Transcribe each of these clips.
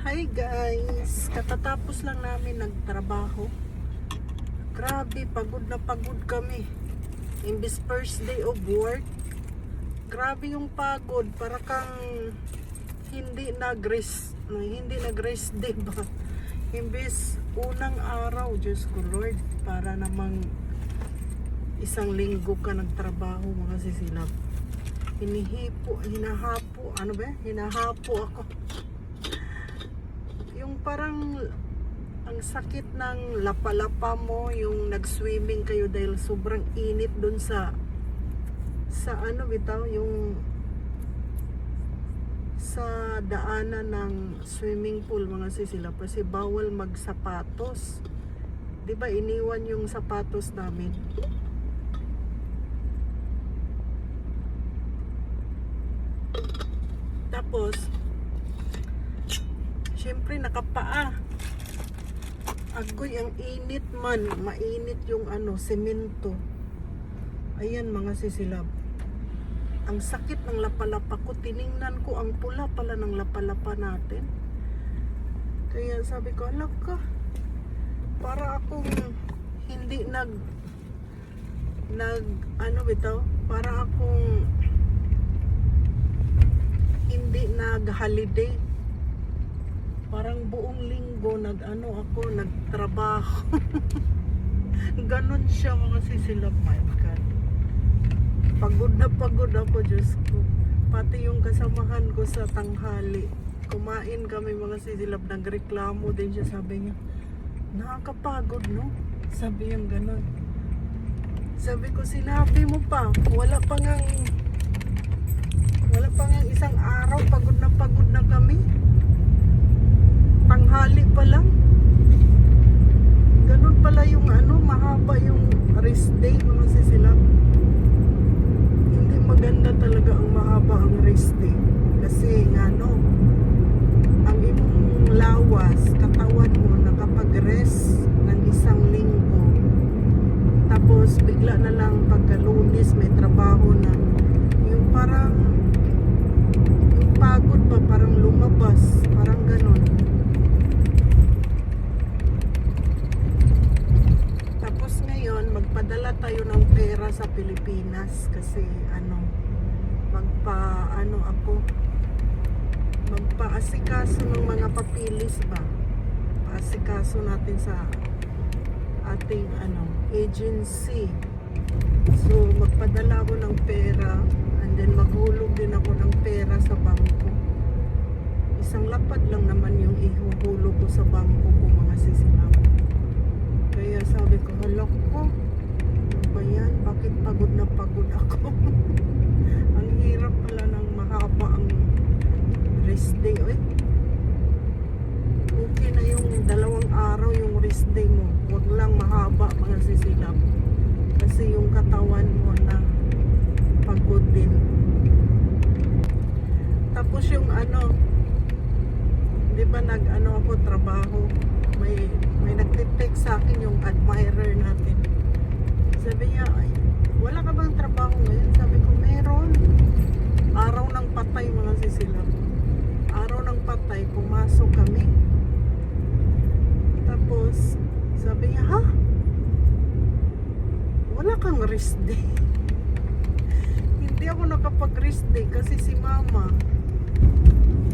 Hi guys! Katatapos lang namin nagtrabaho. Grabe, pagod na pagod kami. Imbis first day of work, grabe yung pagod. Para kang hindi nag-rest day ba? Imbis unang araw, Diyos ko Lord, para namang isang linggo ka nagtrabaho mga sisilap. Hinahapo ako. Yung parang ang sakit ng lapa-lapa mo, yung nag-swimming kayo dahil sobrang init dun sa yung sa daanan ng swimming pool mga sisilap, kasi bawal magsapatos. 'Di ba iniwan yung sapatos namin? Tapos syempre nakapaa. Agoy, ang init man. Mainit yung semento. Ayan mga sisilab. Ang sakit ng lapa-lapa ko. Tiningnan ko ang pula pala ng lapa-lapa natin. Kaya sabi ko, alak ka. Para akong hindi para akong hindi nag-holiday. Parang buong linggo nagtrabaho. Ganon siya mga sisilap, my God. Pagod na pagod ako, Diyos ko. Pati yung kasamahan ko sa tanghali, kumain kami mga sisilap, nagreklamo din siya. Sabi niya, nakakapagod no? Sabi yung ganon. Sabi ko, sinabi mo pa, wala pa ngang isang araw, pagod na kami. Tanghali pa lang. Ganun pala yung mahaba yung rest day mga sisilap. Hindi maganda talaga ang mahaba ang rest day. Kasi ang imong lawas, katawan mo nakapag-rest ng isang linggo. Tapos bigla na lang pagka-Lunes may trabaho na. Yung parang yung pagod pa parang lumabas, parang ganon. Magpadala tayo ng pera sa Pilipinas kasi magpaasikaso ng mga papilis ba, paasikaso natin sa ating agency. So magpadala ako ng pera and then maghulog din ako ng pera sa bangko. Isang lapad lang naman yung ihuhulog ko sa bangko ko mga sisilap. Kaya sabi ko, halok ko, ano ba yan? Bakit pagod na pagod ako? Ang hirap pala ng mahaba ang rest day. Okay na yung 2 araw yung rest day mo. Huwag lang mahaba mga sisilap. Kasi yung katawan mo na pagod din. Tapos yung di ba ako trabaho, may nagte-text sa akin yung admirer natin. Sabi niya, ay, wala ka bang trabaho ngayon? Sabi ko, meron. Araw ng patay mga sisilap. Araw ng patay, pumasok kami. Tapos sabi niya, ha? Wala kang rest day? Hindi ako nakapag-rest day kasi si mama,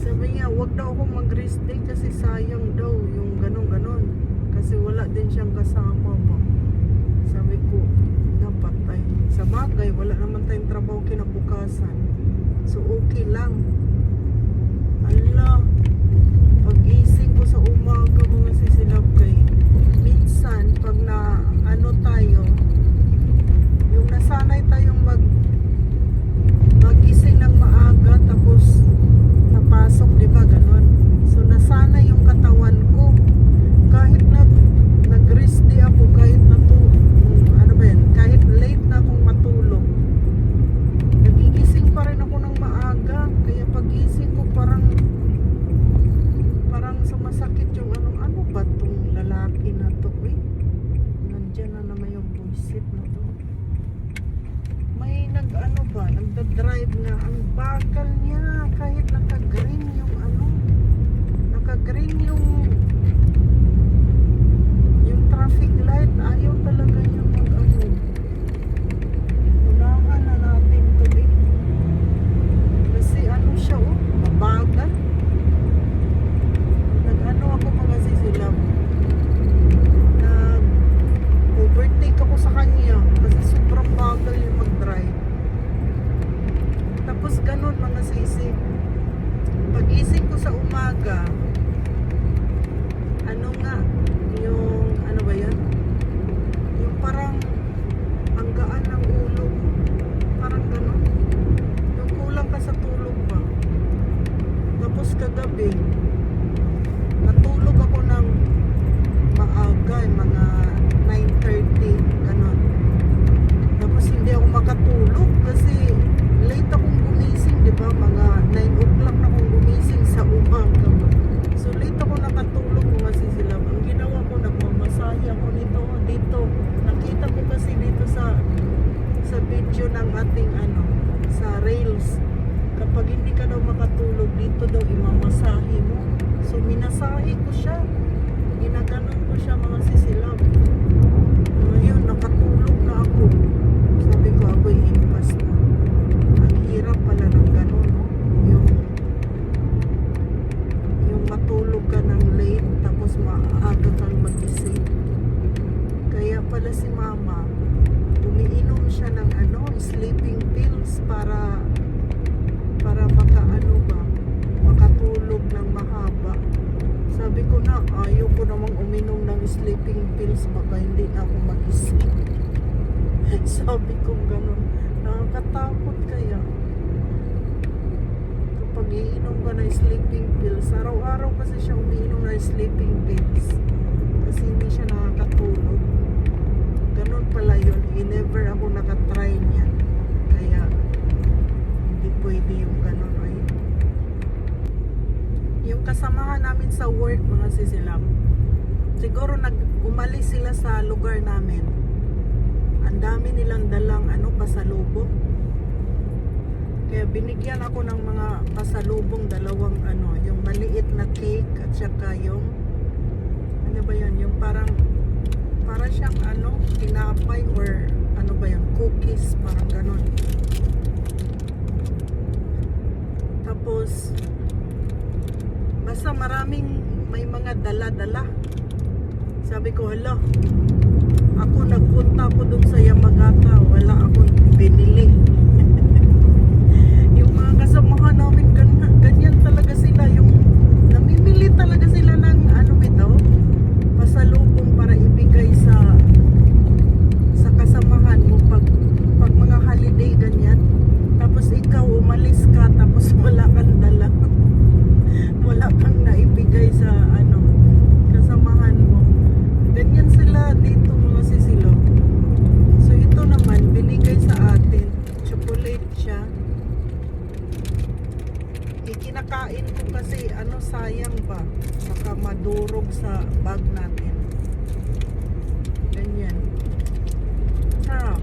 sabi niya, wag daw akong mag-rest day kasi sayang daw yung ganon. Kasi wala din siyang kasama pa. Sabi ko, napatay. Sa bagay, wala naman tayong trabaho kinabukasan. So, okay lang. Allah, pag-gising ko sa umaga mga sisilap kay, minsan, pag tayo, yung nasanay tayong magising ng maaga, tapos napasok, di ba ganon? So nasana yung katawan ko. Kahit nag-rest day ako, kahit kahit late na akong matulog, nagigising pa rin ako ng maaga. Kaya pagising ko parang sumasakit yung ano ba tong lalaki na to, nandyan na naman yung bullshit na to. May nagda-drive na, ang bagal niya kahit naka-green yung naka-green ko siya. Ginaganon ko siya mga sisilab. Ngayon, nakatulog na ako. Sabi ko, ako'y impas na. Ang hirap pala ng ganon, no? Yung matulog ka ng late, tapos maaga kang magising. Kaya pala si mama, umiinom siya ng sleeping pills para makatulog ng mahaba. Sabi ko na, ayaw ko namang uminom ng sleeping pills, baka hindi na ako magising. Sabi ko ganun, nakakatakot kaya. Kapag iinom ka ng sleeping pills, araw-araw kasi siya umiinom ng sleeping pills. Kasi hindi siya nakakatulog. Ganun pala yun, never ako nakatry niyan. Kaya, hindi pwede yung ganun. Ay. Yung kasamahan namin sa work, mga sisilab, siguro umalis sila sa lugar namin. Ang dami nilang dalang pasalubong. Kaya binigyan ako ng mga pasalubong, dalawang yung maliit na cake at saka yung ano ba yan, yung para siyang tinapay or ano ba yan, cookies, parang ganon. Tapos basta may mga dala-dala. Sabi ko, hala, ako nagpunta ko dun sa Yamagata, wala akong binili. Yung mga kasamahan namin, ganyan talaga sila, yung namimili talaga sila ng pasalubong para ibigay sa kasamahan mo pag mga holiday ganyan. Tapos ikaw umalis ka, tapos wala kang dala. Wala kang naibigay sa kasamahan mo. Ganyan sila dito, mga sisilo. So ito naman binigay sa atin, chocolate siya. Ikinakain ko kasi sayang ba, baka madurog sa bag natin. Ganyan. Sarap.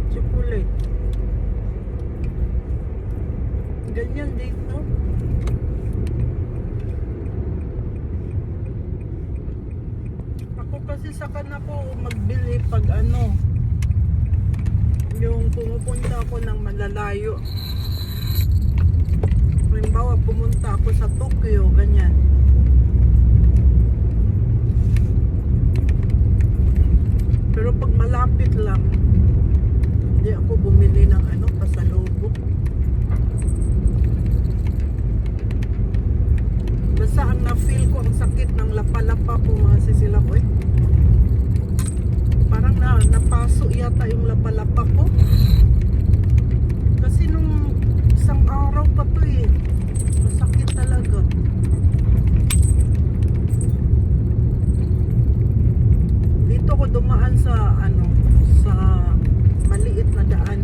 Chocolate. Ganyan dito. Ako kasi saka na po magbili pag yung pumupunta ako ng malalayo. Halimbawa, pumunta ako sa Tokyo, ganyan. Pero pag malapit lang, hindi ako bumili ng pasalubong. Basta ang na-feel ko, ang sakit ng lapa-lapa po, mga sisila ko parang napaso yata yung lapa-lapa ko. Kasi nung isang araw pa to masakit talaga. Dito ko dumaan sa sa maliit na daan.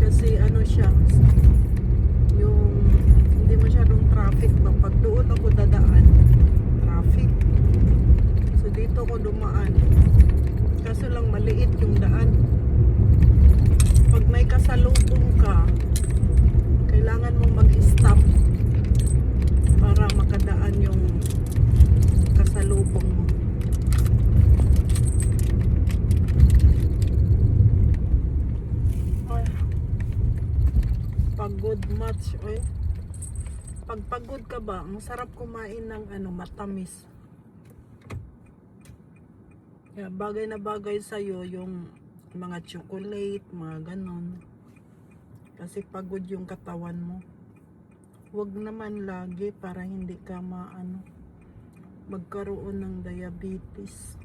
Kasi siya, yung hindi masyadong traffic ba. Pag doon ako dadaan, traffic. So dito ko dumaan. Kaso lang maliit yung daan. Pag may kasalubong ka, kailangan mong mag-stop para makadaan yung kasalubong mo. Ay, pagod much. Pag pagod ka ba, ang sarap kumain ng matamis. Yeah, bagay na bagay sa'yo yung mga chocolate, mga ganon. Kasi pagod yung katawan mo. Huwag naman lagi para hindi ka magkaroon ng diabetes.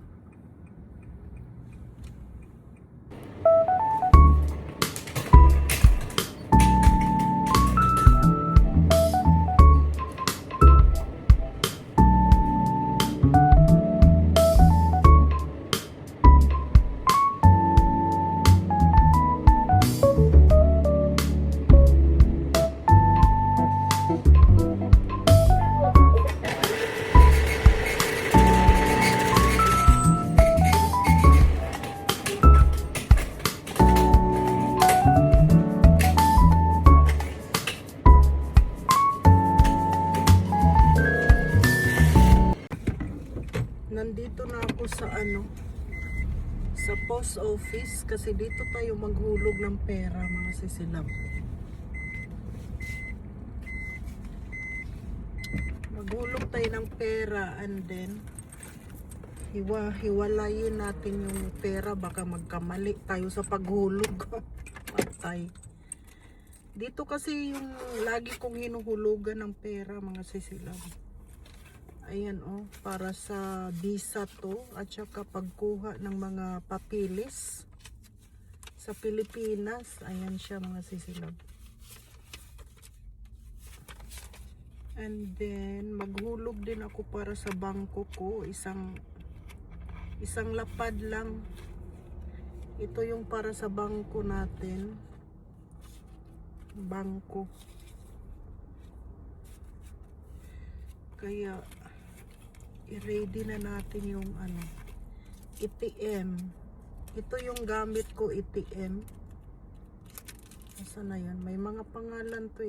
ako sa sa post office kasi dito tayo maghulog ng pera mga sisilab. Maghulog tayo ng pera and then hiwalayin natin yung pera, baka magkamali tayo sa paghulog. Patay. Dito kasi yung lagi kong hinuhulugan ng pera mga sisilab. Ayan para sa visa to at saka pagkuha ng mga papilis sa Pilipinas. Ayan siya mga sisilab. And then maghulog din ako para sa bangko ko, isang lapad lang. Ito yung para sa bangko natin. Bangko. Kaya i-ready na natin yung ATM. Ito yung gamit ko, ATM. Nasaan na yan? May mga pangalan to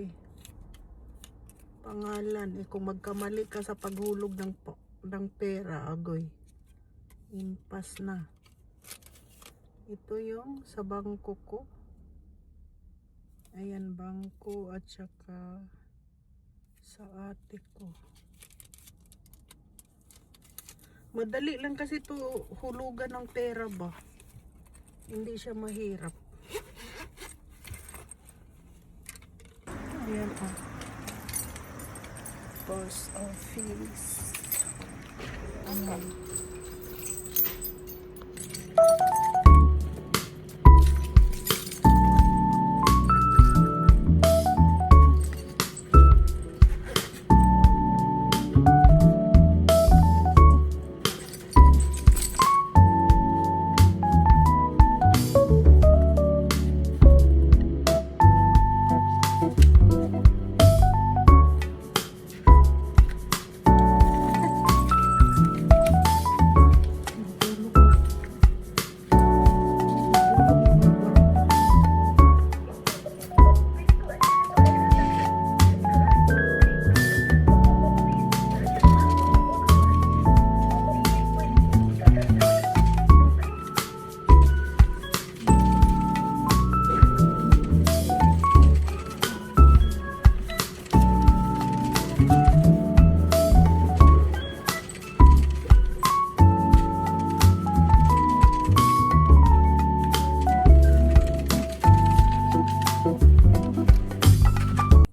pangalan kung magkamali ka sa paghulog ng pera, agoy, impas na. Ito yung sa bangko ko. Ayan, bangko at saka sa ate ko. Madali lang kasi to hulugan ng pera ba. Hindi siya mahirap. Ayan post office.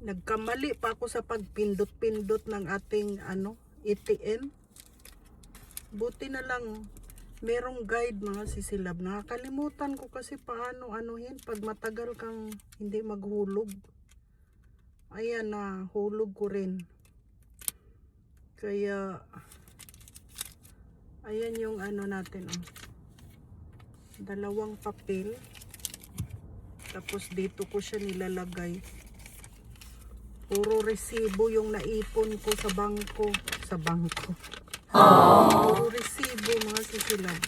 Nagkamali pa ako sa pagpindot-pindot ng ating ATM. Buti na lang merong guide mga sisilab. Nakakalimutan ko kasi paano anuhin pag matagal kang hindi maghulog. Ayan na, hulog ko rin. Kaya ayan yung natin dalawang papel. Tapos dito ko siya nilalagay. Puro resibo yung naipon ko sa bangko. Puro resibo mga sisilab.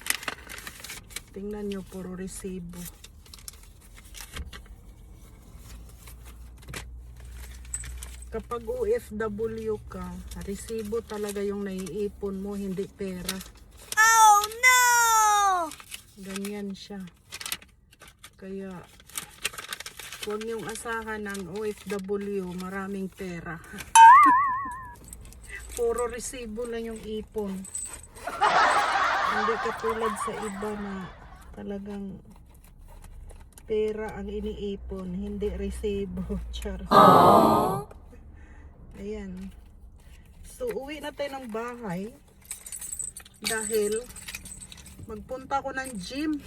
Tingnan nyo, puro resibo. Kapag OFW ka, resibo talaga yung naiipon mo, hindi pera. Oh no! Ganyan siya. Kaya huwag niyong asahan ng OFW, maraming pera. Puro resibo lang yung ipon. Hindi katulad sa iba na talagang pera ang iniipon, hindi resibo. Char. Ayan. So, uwi na tayo ng bahay dahil magpunta ko ng gym.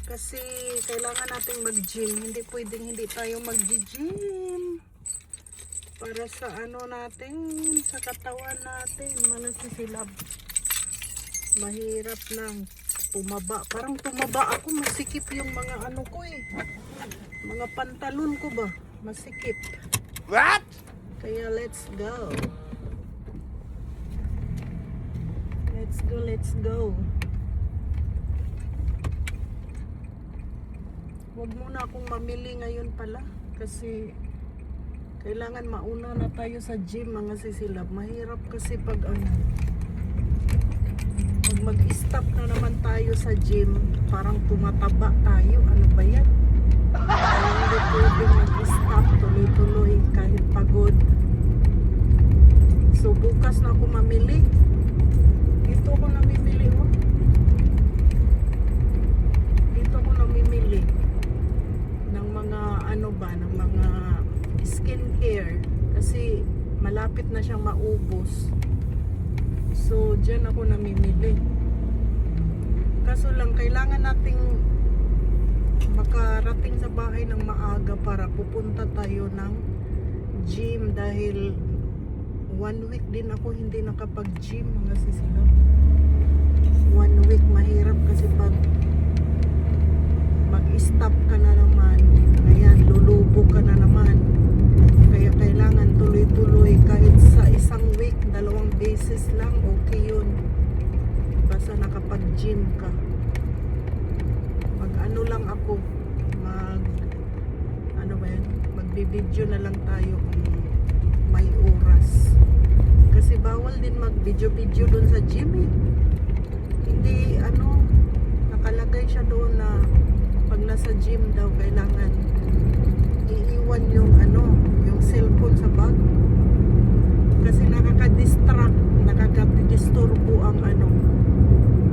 Kasi kailangan nating mag-gym. Hindi pwedeng hindi tayo mag-gym. Para sa natin, sa katawan natin. Malasisilab. Mahirap nang tumaba. Parang tumaba ako. Masikip yung mga ko Mga pantalon ko ba? Masikip. What? Kaya let's go. Let's go. Huwag muna akong mamili ngayon pala kasi kailangan mauna na tayo sa gym mga sisilab. Mahirap kasi pag Pag mag-stop na naman tayo sa gym, parang tumataba tayo. Ano ba yan? Kaya hindi pwedeng mag-stop, tuloy-tuloy kahit pagod. So bukas na ako mamili. Dito ako namimili, oh. Dito ako namimili ng mga ano ba, ng mga skincare kasi malapit na siyang maubos. So diyan ako namimili. Kaso lang kailangan nating makarating sa bahay ng maaga para pupunta tayo ng gym dahil 1 week din ako hindi nakapag-gym, mga sisilap. 1 week mahirap kasi pag mag-stop ka na naman, ayan, lulubog ka na naman. Kaya kailangan tuloy-tuloy kahit sa isang week, 2 beses lang, okay yun. Basta nakapag-gym ka. Mag-ano lang ako, ano ba yan, magbibideo na lang tayo kung may oras. Kasi bawal din mag-video dun sa gym eh. Hindi, ano, nakalagay siya doon na pag nasa gym daw kailangan iiwan yung ano, yung cellphone sa bag. Kasi nakaka-disturbo ang ano,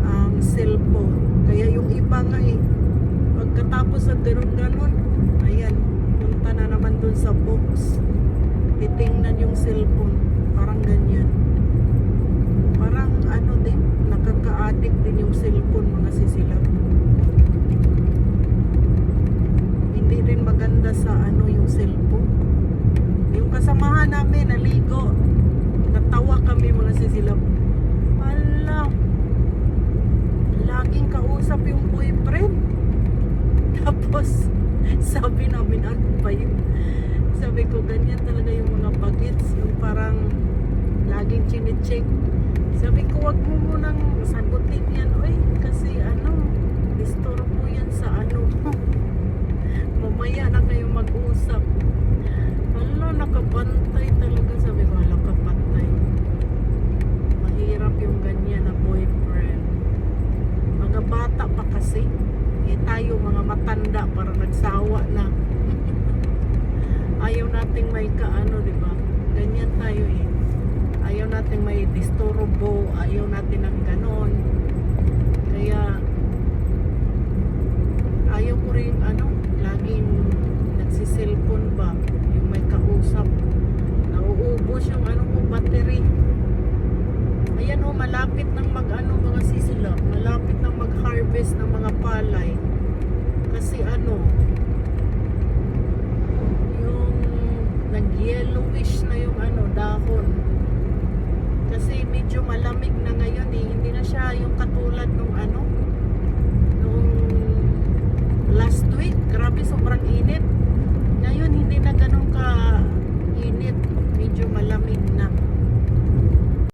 ang cellphone. Kaya yung iba nga eh, pagkatapos ng ganun-ganun, ayan, punta na naman dun sa box. Titingnan yung cellphone, parang ganyan. Parang ano din, nakaka-addict din yung cellphone, mga sisilap. Hindi rin maganda sa ano yung cellphone. Yung kasamahan namin, naligo. Natawa kami, mga sisilap. Ala, laging kausap yung boyfriend. Tapos, sabi namin, ano ba yun? Sabi ko, ganyan talaga yung mga bagets. Yung parang laging chine-check. Sabi ko, wag mo munang sagutin yan. Uy, kasi ano, disturbo yan sa ano. Mamaya na kayo mag-usap. Hala, nakabantay talaga. Sabi ko, hala, kapantay. Mahirap yung ganyan na boyfriend. Mga bata pa kasi. Eh tayo, mga matanda, para nagsawa na. Ayaw nating may kaano, di ba? Ganyan tayo eh. Ayaw nating may disturbo, ayaw natin ng ganon. Kaya ayaw ko rin ano, laging nagsiselfone ba, yung may kausap. Nauubos yung ano ko, battery. Ayan oh, malapit nang mag-ano, mga sisila. Malapit nang mag-harvest ng mga palay. Kasi ano, nag-yellowish na yung ano, dahon. Kasi medyo malamig na ngayon eh. Hindi na siya